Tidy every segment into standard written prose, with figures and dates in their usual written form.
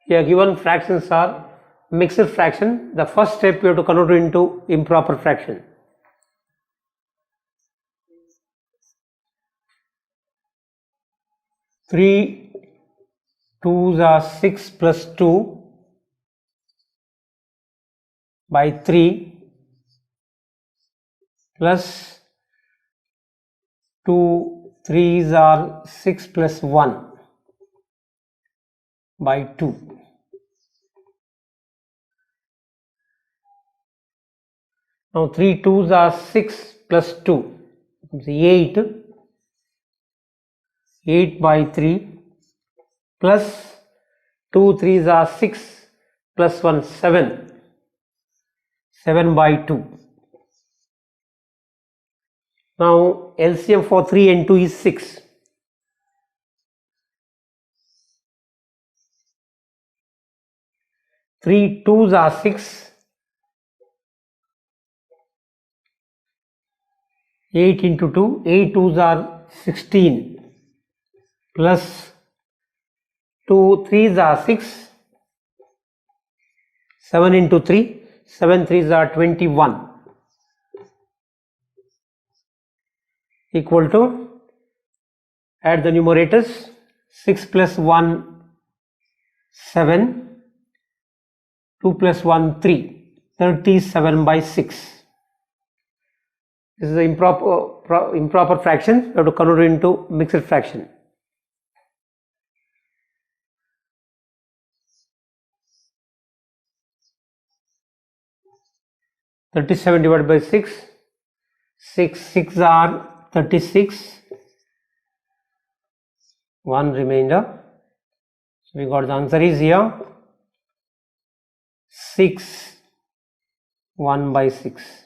Here given fractions are mixed fraction. The first step you have to convert it into improper fraction. Three twos are 6 plus 2 by 3 plus 2 threes are 6 plus 1 by 2. Now 3 twos are 6 plus 2, 8, 8 by 3 plus 2 threes are 6 plus 1, 7, 7 by 2. Now LCM for 3 and 2 is 6. Three twos are 6, 8 into 2, 8 twos are 16 plus 2 threes are 6, 7 into 3, 7 threes are 21 equal to, add the numerators, 6 plus 1, 7, 2 plus 1, 3, 37 by 6. This is the improper fraction. You have to convert it into mixed fraction. (37 divided by 6). 6 are 36. 1 remainder. So we got the answer is here 6, 1 by 6.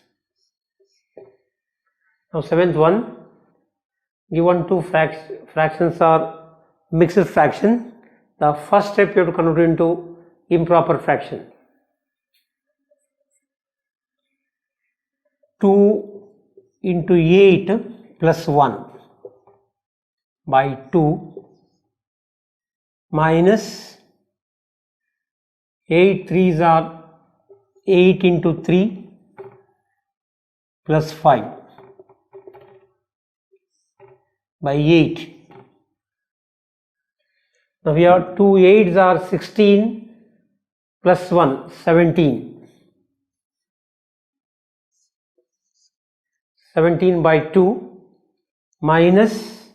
Now seventh one, given two fractions are mixed fraction. The first step you have to convert it into improper fraction. 2 into 8 plus 1 by 2 minus 8 threes are 8 into 3 plus 5 by 8. Now here 2 8s are 16 plus 1, 17. 17 by 2 minus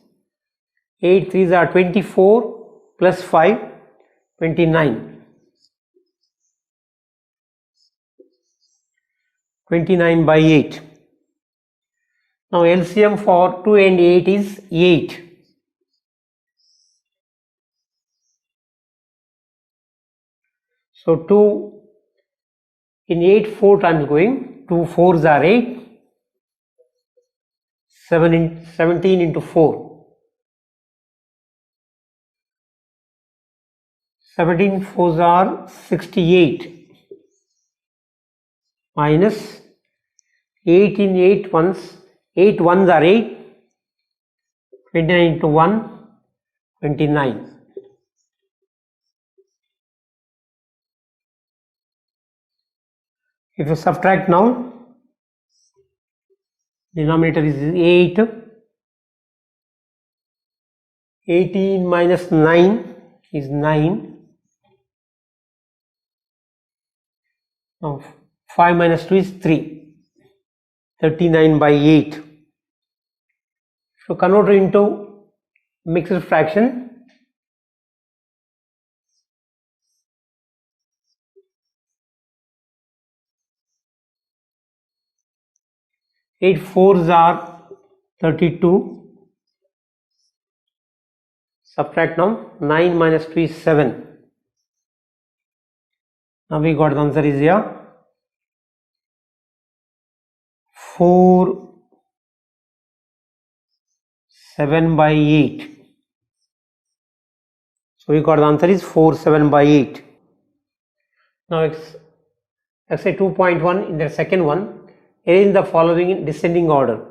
8 threes are 24 plus 5, 29. 29 by 8. Now LCM for 2 and 8 is 8. So 2 in 8 4 times going, 2 4s are 8. 17 into 4. 17 4s are 68 minus 8 in 8 ones, 8 ones are 8. 29 into 1, 29. If you subtract now, denominator is 8. 18 minus 9 is 9. Now 5 minus 2 is 3. 39 by 8. So convert it into mixed fraction. 8 4s are 32. Subtract now. 9 minus 2 is 7. Now we got the answer is here 4 7 by 8. So we got the answer is 4 7 by 8. Now exercise 2.1 in the second one. Arrange the following in descending order.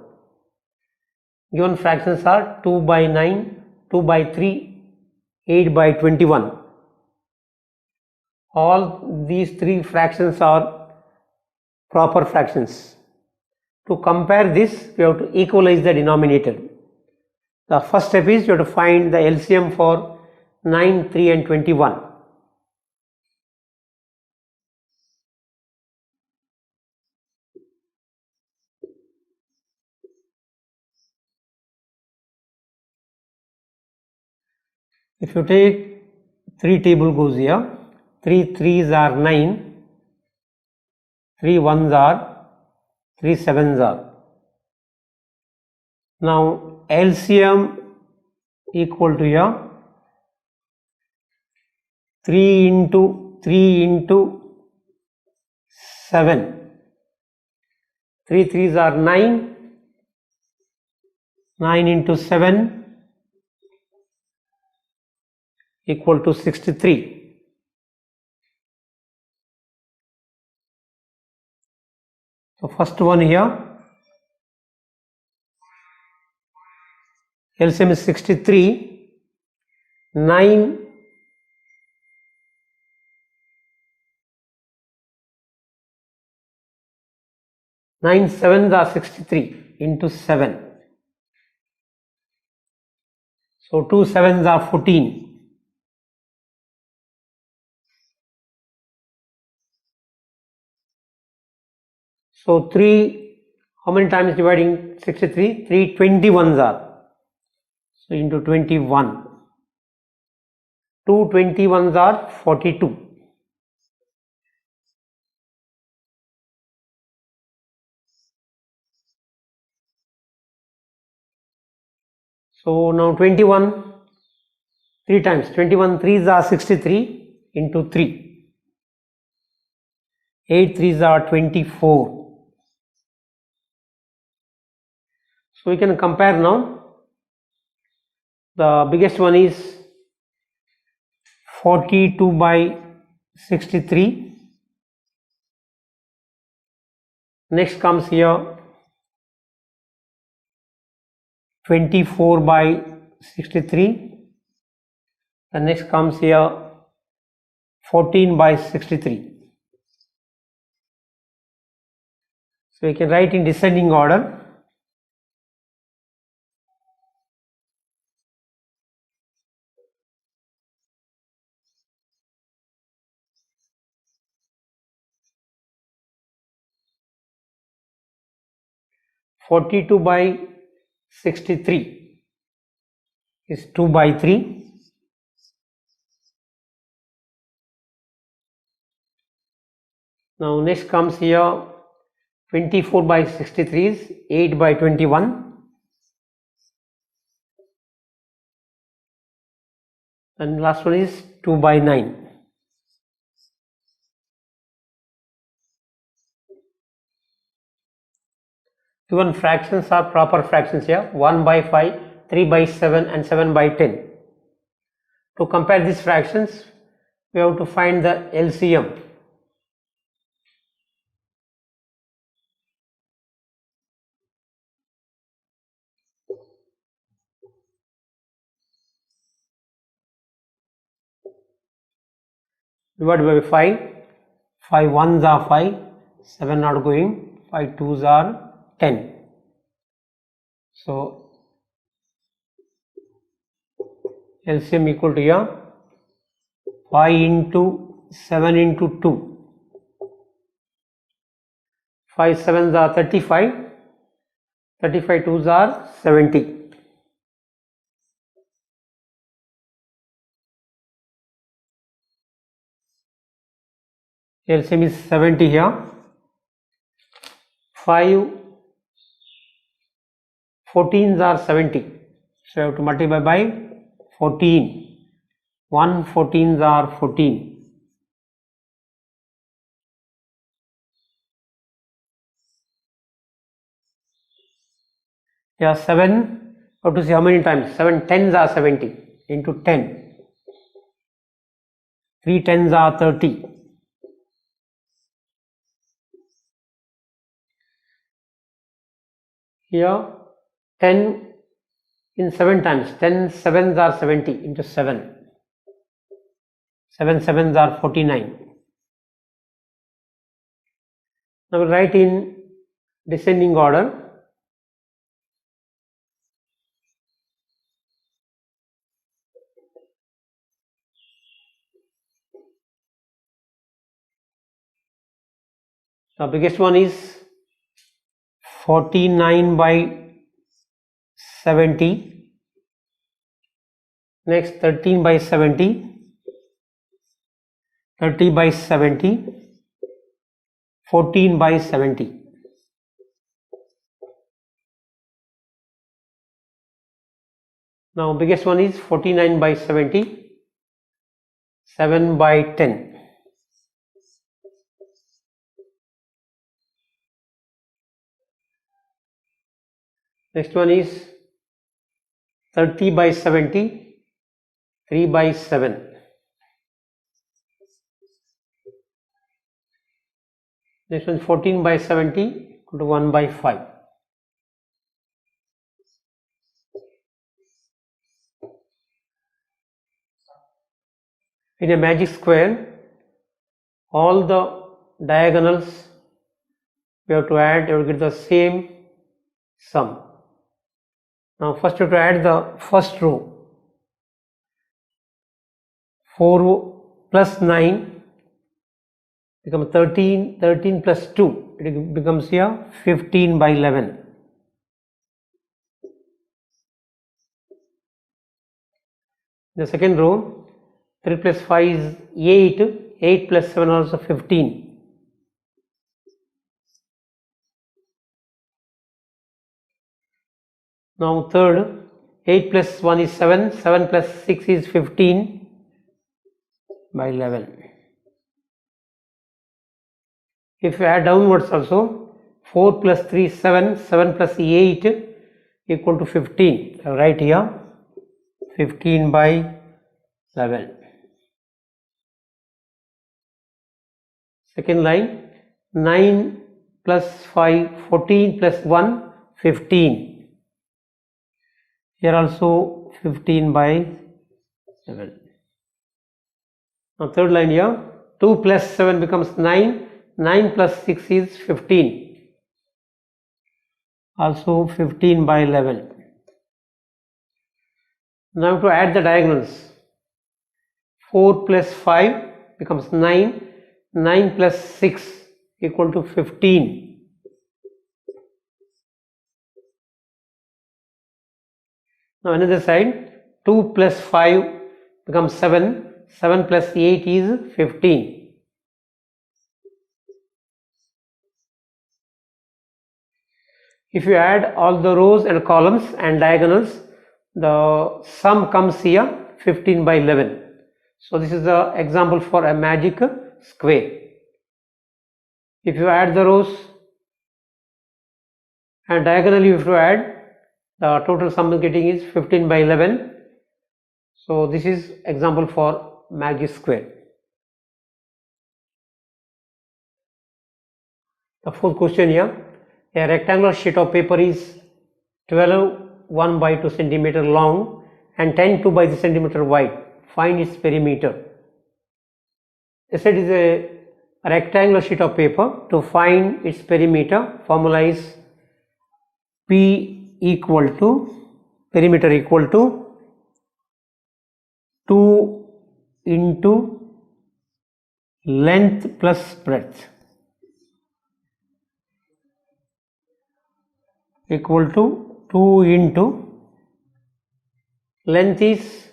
Given fractions are 2 by 9, 2 by 3, 8 by 21. All these three fractions are proper fractions. To compare this, we have to equalize the denominator. The first step is you have to find the LCM for 9, 3 and 21. If you take 3 table goes here, 3 3s are 9, 3 1s are 3 7s are. Now LCM equal to here 3 into 7. 3 3s are 9, 9 into 7 equal to 63. So first one here, LCM is 63, 9 sevens are 63 into 7. So 2 sevens are 14. So 3, how many times dividing 63? 3 21s are. So into 21. 2 21s are 42. So now 21, 3 times, 21 3s are 63 into 3. 8 3s are 24. So we can compare now. The biggest one is 42 by 63. Next comes here 24 by 63. The next comes here 14 by 63. So we can write in descending order. (42 by 63) is 2 by 3. Now next comes here 24 by 63 is 8 by 21. And last one is 2 by 9. Given fractions are proper fractions here, 1 by 5, 3 by 7 and 7 by 10. To compare these fractions, we have to find the LCM. Divided by 5, 5 1s are 5, 7 not going, 5 2s are 10. So LCM equal to here 5 into 7 into 2. 5 7s are 35, 35 2s are 70. LCM is 70 here. 5 14s are 70. So you have to multiply by 14. 1 14s are 14. Yeah, 7, how to see how many times? 7 10s are 70 into 10. 3 10s are 30. Here 10 in 7 times, 10 7s are 70 into 7. 7 sevens are 49. Now we'll write in descending order. The biggest one is 49 by 70. Next 13 by 70, 30 by 70, 14 by 70. Now biggest one is 49 by 70, 7 by 10. Next one is 30 by 70, 3 by 7. Next one is 14 by 70 equal to 1 by 5. In a magic square, all the diagonals we have to add, you will get the same sum. Now first you have to add the first row. 4 plus 9 becomes 13, 13 plus 2, it becomes here 15 by 11. The second row, 3 plus 5 is 8, 8 plus 7 also 15. Now third, 8 plus 1 is 7, 7 plus 6 is 15 by 11. If you add downwards also, 4 plus 3 is 7, 7 plus 8 equal to 15. I write here 15 by 11. Second line, 9 plus 5, 14 plus 1, 15. Here also 15 by 7. Now third line here, 2 plus 7 becomes 9, 9 plus 6 is 15. Also 15 by 11. Now to add the diagonals, 4 plus 5 becomes 9, 9 plus 6 equal to 15. Now another side, 2 plus 5 becomes 7, 7 plus 8 is 15. If you add all the rows and columns and diagonals, the sum comes here 15 by 11. So this is the example for a magic square. If you add the rows and diagonally if you add, the total sum getting is 15 by 11. So this is example for magic square. The fourth question here, a rectangular sheet of paper is 12 1 by 2 centimeter long and 10 2 by 3 centimeter wide. Find its perimeter. This is a rectangular sheet of paper. To find its perimeter, formula is P equal to, perimeter equal to 2 into length plus breadth equal to 2 into length is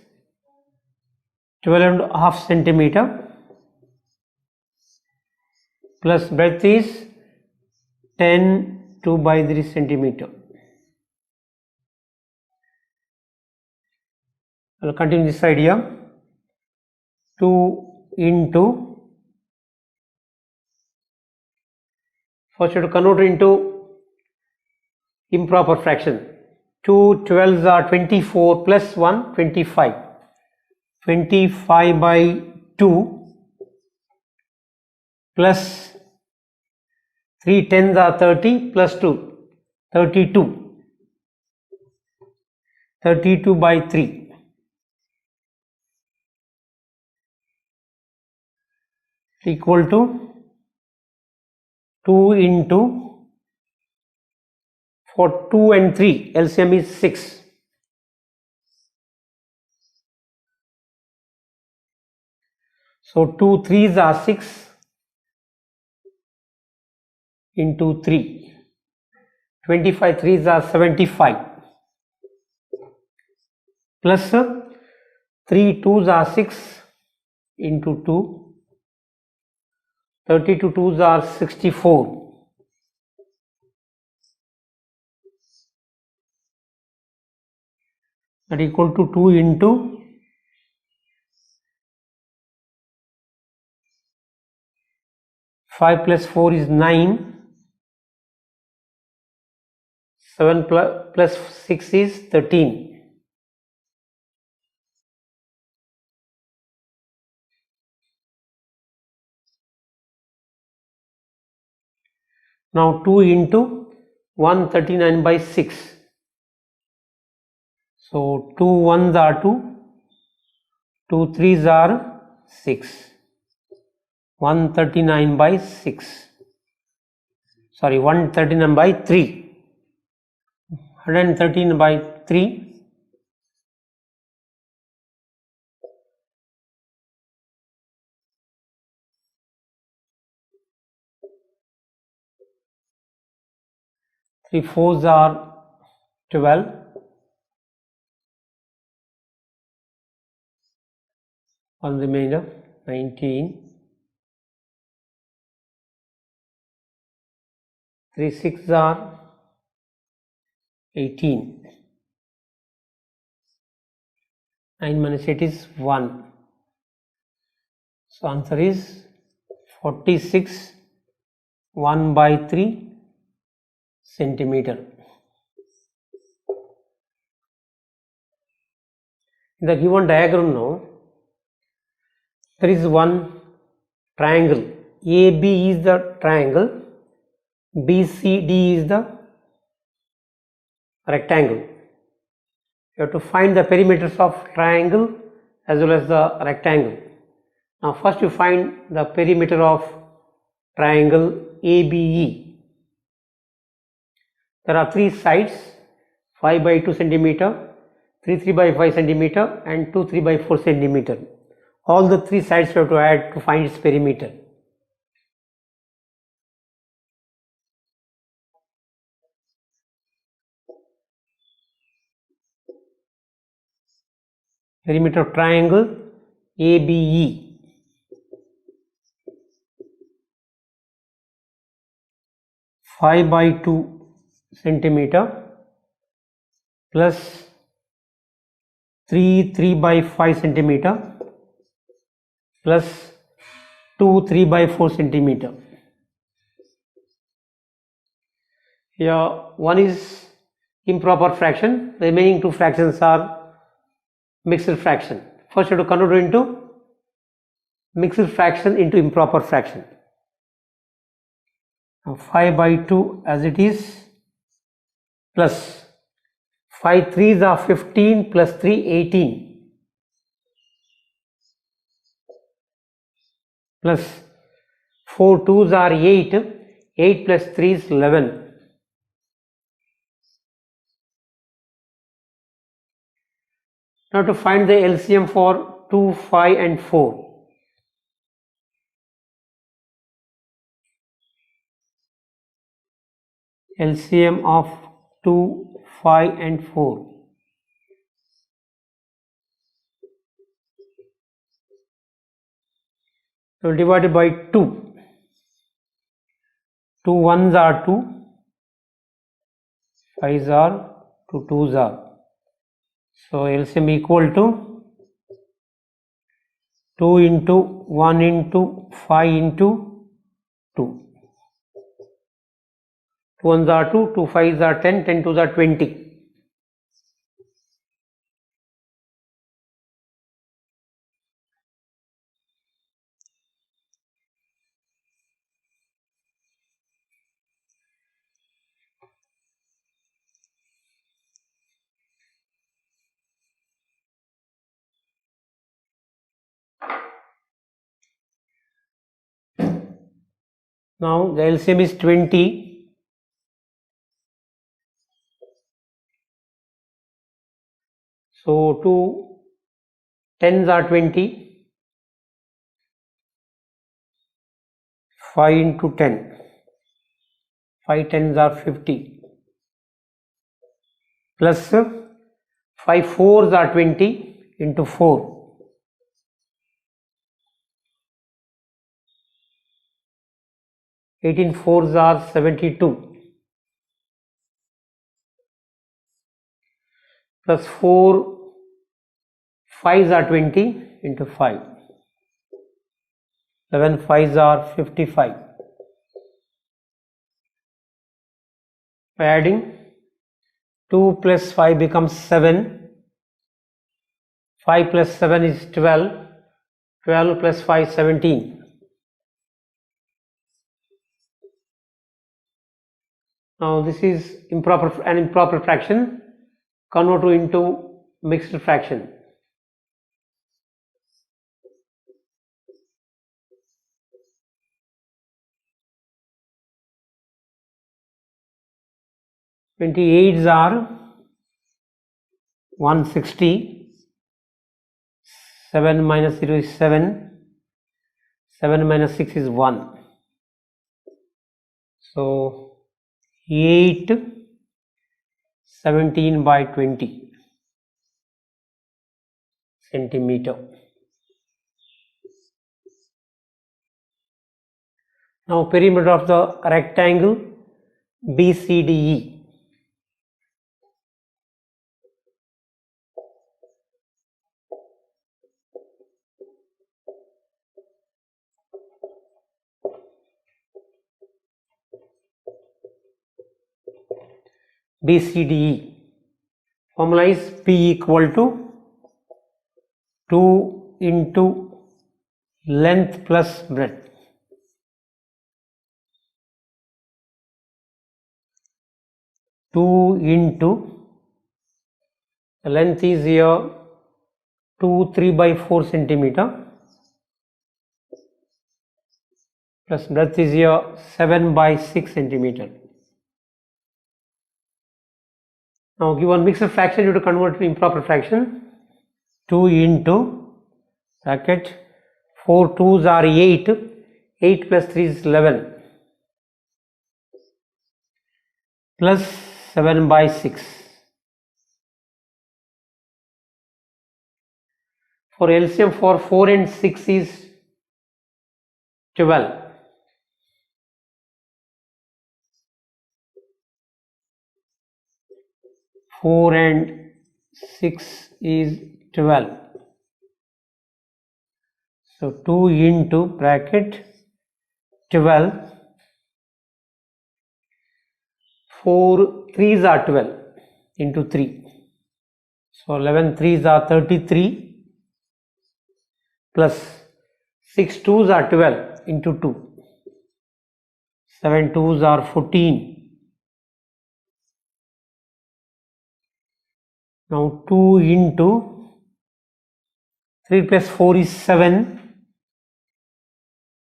12.5 centimeter plus breadth is 10 2 by 3 centimeter. I will continue this side here. 2 into, first you have to convert into improper fraction. 2 12s are 24 plus 1 25. 25 by 2 plus 3 10s are 30 plus 2 32. 32 by 3. equal to 2 into, for 2 and 3 LCM is 6. So 2 3s are 6 into 3. 25 3s are 75 plus 3 2s are 6 into 2. 32 2s are 64. That equal to 2 into 5 plus 4 is 9. 7 plus 6 is 13. Now 2 into 139 by 6. So 2 1s are 2, 2 3s are 6. 139 by 6. Sorry, 139 by 3. 113 by 3. 3 4s are 12. 1 remainder, 19. 3 6s are 18. 9 minus 8 is 1. So answer is 46 1 by 3 centimeter. In the given diagram now, there is one triangle. AB is the triangle, BCD is the rectangle. You have to find the perimeters of triangle as well as the rectangle. Now first you find the perimeter of triangle ABE. There are three sides, 5 by 2 centimeter, 3 by 5 centimeter and 2 by 4 centimeter. All the three sides you have to add to find its perimeter. Perimeter of triangle ABE. 5 by 2 centimeter plus 3 by 5 centimeter plus 3 by 4 centimeter. Here one is improper fraction, the remaining two fractions are mixed fraction. First you have to convert into mixed fraction into improper fraction. Now 5 by 2 as it is plus 5 3s are 15 plus 3 18 plus 4 2s are 8, 8 plus 3 is 11. Now to find the LCM for 2, 5 and 4. LCM of 2, 5 and 4. So divided by 2. 2 1s are 2, 5s are 2 2s are. So LCM equal to 2 into 1 into 5 into 2. 2 1s are 2, 2 5s are 10, 10 2s are 20. Now the LCM is 20. So 2 tens are 20. 5 into 10. 5 tens are 50. Plus 5 fours are 20 into 4. 18 fours are 72. Plus 4 fives are 20 into 5. 11 fives are 55. By adding, 2 plus 5 becomes 7. 5 plus 7 is 12. 12 plus 5 17. Now this is an improper fraction. Convert into mixed fraction. Twenty-eights are 160. 7 minus 0 is 7. 7 minus 6 is 1. So 8 17 by 20 centimeter. Now perimeter of the rectangle BCDE. BCDE. Formula is P equal to 2 into length plus breadth. 2 into the length is here 3 by 4 centimeter plus breadth is here 7 by 6 centimeter. Now given mixed fraction, you have to convert to improper fraction. 2 into bracket 4 twos are 8. 8 plus 3 is 11 plus 7 by 6. For LCM for 4 and 6 is 12. 4 and 6 is 12. So 2 into bracket 12. 4 threes are 12 into 3. So 11 threes are 33 plus 6 twos are 12 into 2. 7 twos are 14. Now 2 into 3 plus 4 is 7.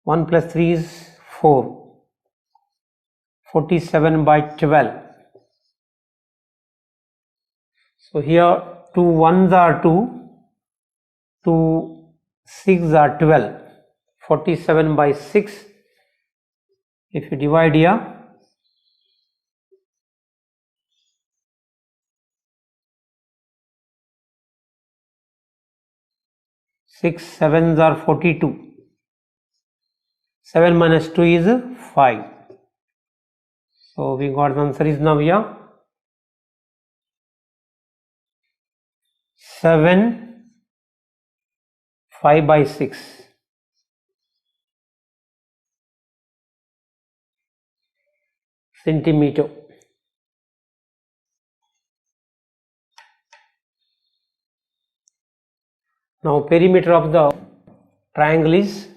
1 plus 3 is 4. 47 by 12. So here 2 ones are 2. 2 6 are 12. 47 by 6. If you divide here, 6 sevens are 42. 7 minus 2 is 5. So we got the answer is now here 7 5 by 6 centimeter. Now perimeter of the triangle is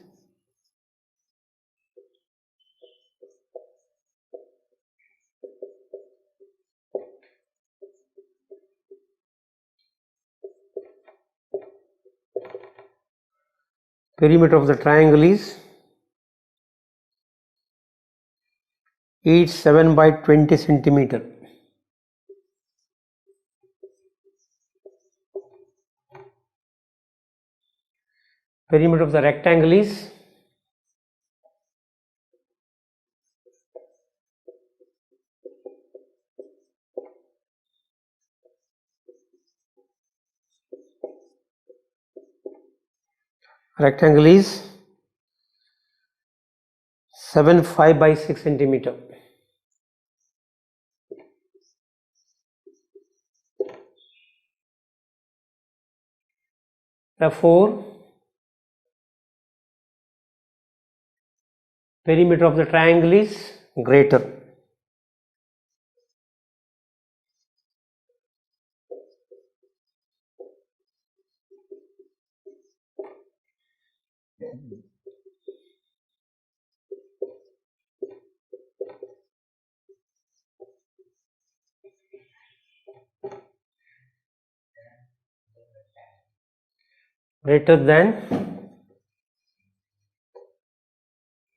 each 7 by 20 centimeter. Perimeter of the rectangle is rectangle is 7.5 by 6 centimeter. Therefore, perimeter of the triangle is greater. Greater than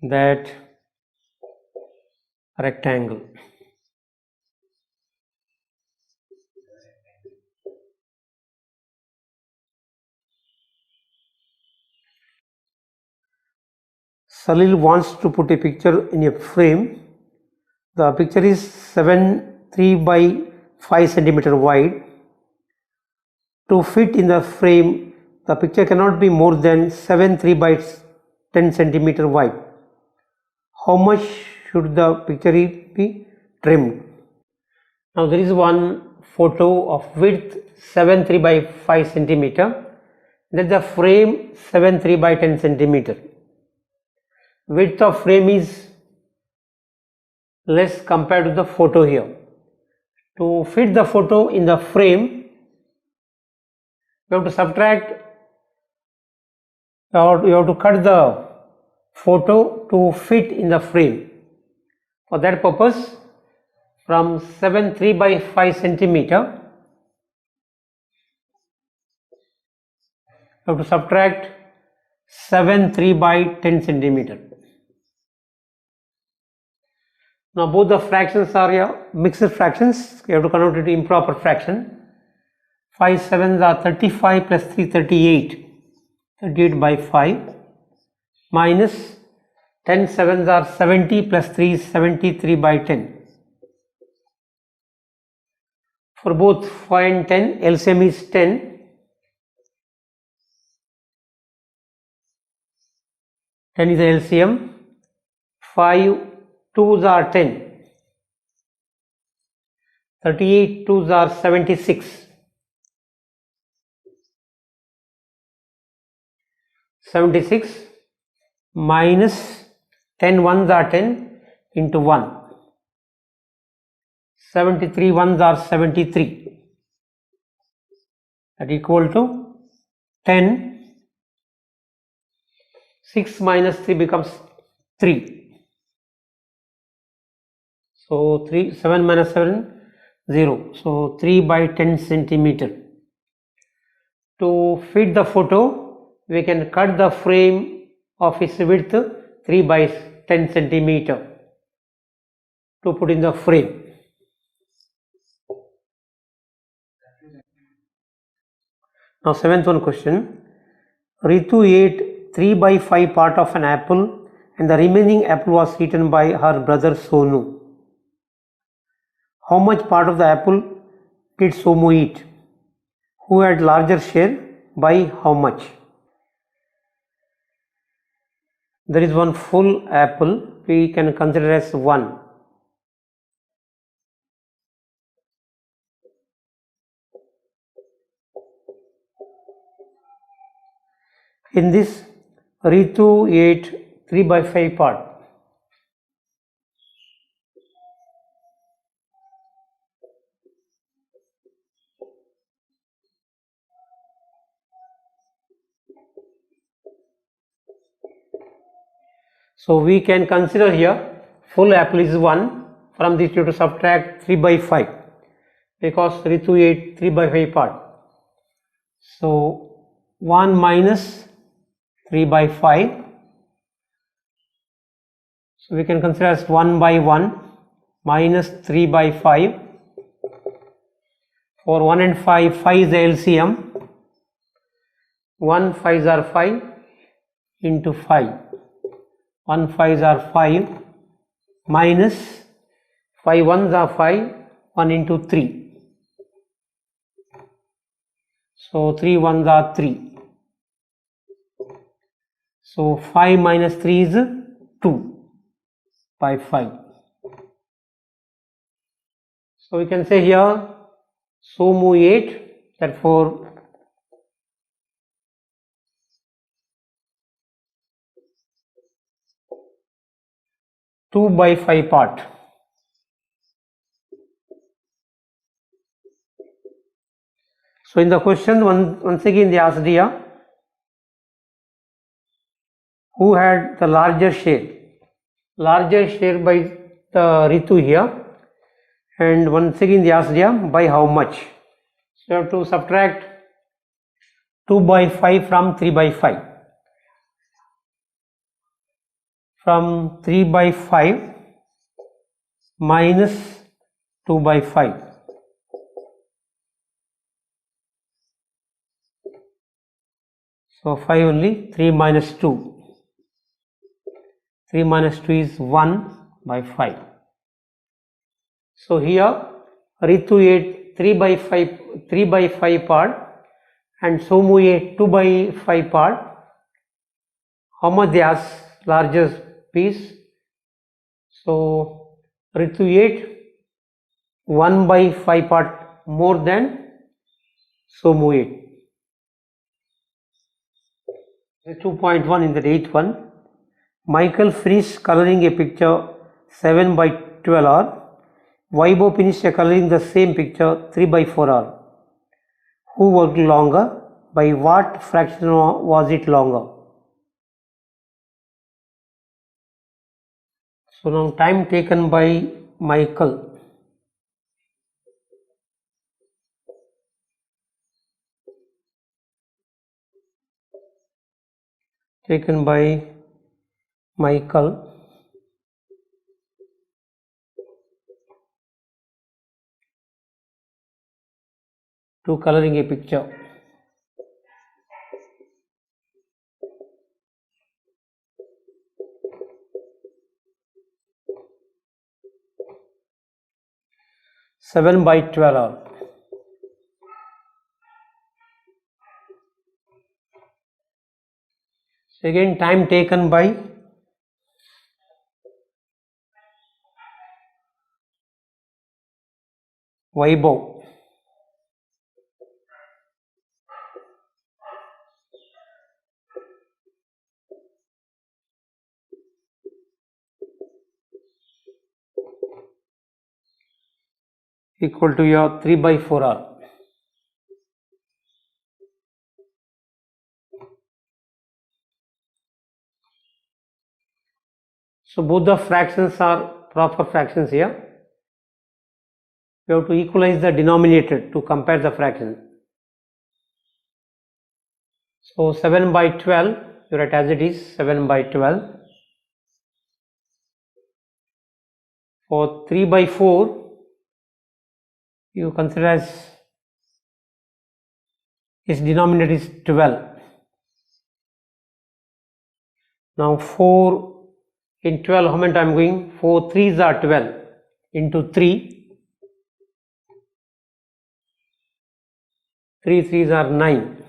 that rectangle. Salil wants to put a picture in a frame. The picture is 3 by 5 centimeter wide. To fit in the frame, the picture cannot be more than 3 by 10 centimeter wide. How much should the picture be trimmed? Now there is one photo of width 3 by 5 centimeter. Then the frame 3 by 10 centimeter. Width of frame is less compared to the photo here. To fit the photo in the frame, you have to subtract, you have to cut the photo to fit in the frame. For that purpose, from 3 by 5 centimeter, you have to subtract 3 by 10 centimeter. Now both the fractions are mixed fractions. You have to convert it to improper fraction. 5 sevens are 35 plus 3 38. 38 by 5 minus 10 sevens are 70 plus 3 is 73 by 10. For both 5 and 10, LCM is 10. 10 is the LCM. 5 2s are 10. 38 2s are 76. 76 minus 10 ones are 10 into 1. 73 ones are 73. That equal to 10. 6 minus 3 becomes 3. So 7 minus 7, 0. So 3 by 10 centimeter. To fit the photo, we can cut the frame of its width 3 by 10 centimeter to put in the frame. Now 7th one question. Ritu ate 3 by 5 part of an apple and the remaining apple was eaten by her brother Sonu. How much part of the apple did Somu eat? Who had larger share? By how much? There is one full apple. We can consider as 1. In this, Ritu ate 3 by 5 part. So we can consider here full apple is 1. From this you have to subtract 3 by 5 because Ritu ate 3 by 5 part. So 1 minus 3 by 5. So we can consider as 1 by 1. minus 3 by 5. For 1 and 5, 5 is the LCM. 1 5s are 5 into 5. 1 5s are 5 minus 5 1s are 5, 1 into 3. So 3 1s are 3. So 5 minus 3 is 2 by 5. So we can say here SOMU 8, therefore 2 by 5 part. So in the question once again they asked here, who had the larger share? Larger share by the Ritu here, and once again they asked here by how much. So you have to subtract 2 by 5 from 3 by 5. From 3 by 5 minus 2 by 5. So 5 only, 3 minus 2. 3 minus 2 is 1 by 5. So here Ritu ate 3 by 5 part and Somu ate 2 by 5 part. How much they ask largest piece? So Ritu ate 1 by 5 part more than Somu ate. 2.1 in the 8th one. Michael finished coloring a picture 7 by 12 hour. Vaibhav finished coloring the same picture 3 by 4 hour. Who worked longer? By what fraction was it longer? So now time taken by Michael. Taken by Michael. To coloring a picture. Seven by 12 hour. So again time taken by Vaibhav. Equal to your 3 by 4 hour. So both the fractions are proper fractions here. We have to equalize the denominator to compare the fractions. So 7 by 12, you write as it is 7 by 12. For 3 by 4, you consider as its denominator is 12. Now 4 in 12, how many times I am going? 4 3s are 12 into 3. 3 3s are 9.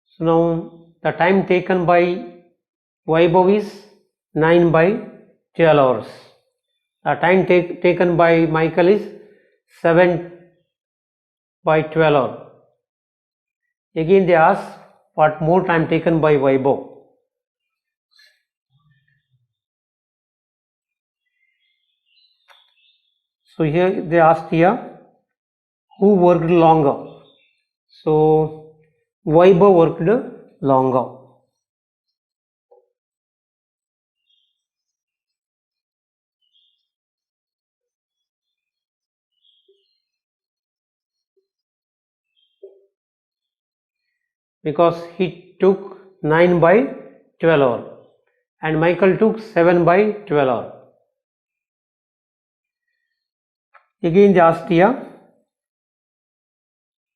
So now the time taken by Vaibhav is 9 by 12 hours. The time taken by Michael is 7 by 12 hours. Again they ask what more time taken by Vaibhav. So here they asked here who worked longer. So Vaibhav worked longer. Because he took 9 by 12 hours. and Michael took 7 by 12 hour. Again they asked here,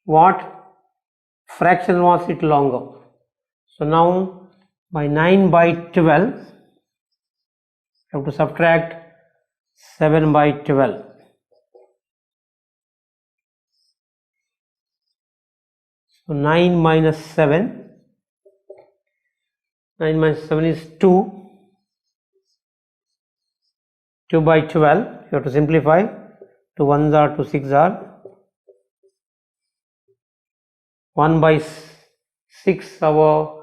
what fraction was it longer? So now by 9 by 12, you have to subtract 7 by 12. So 9 minus 7, 9 minus 7 is 2, 2 by 12, you have to simplify, 2 1s are 2 6 are, 1 by 6 our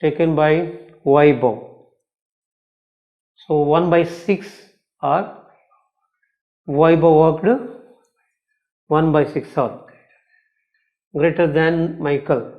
taken by Vaibhav. So 1 by 6 are Vaibhav worked 1 by 6 hour, greater than Michael.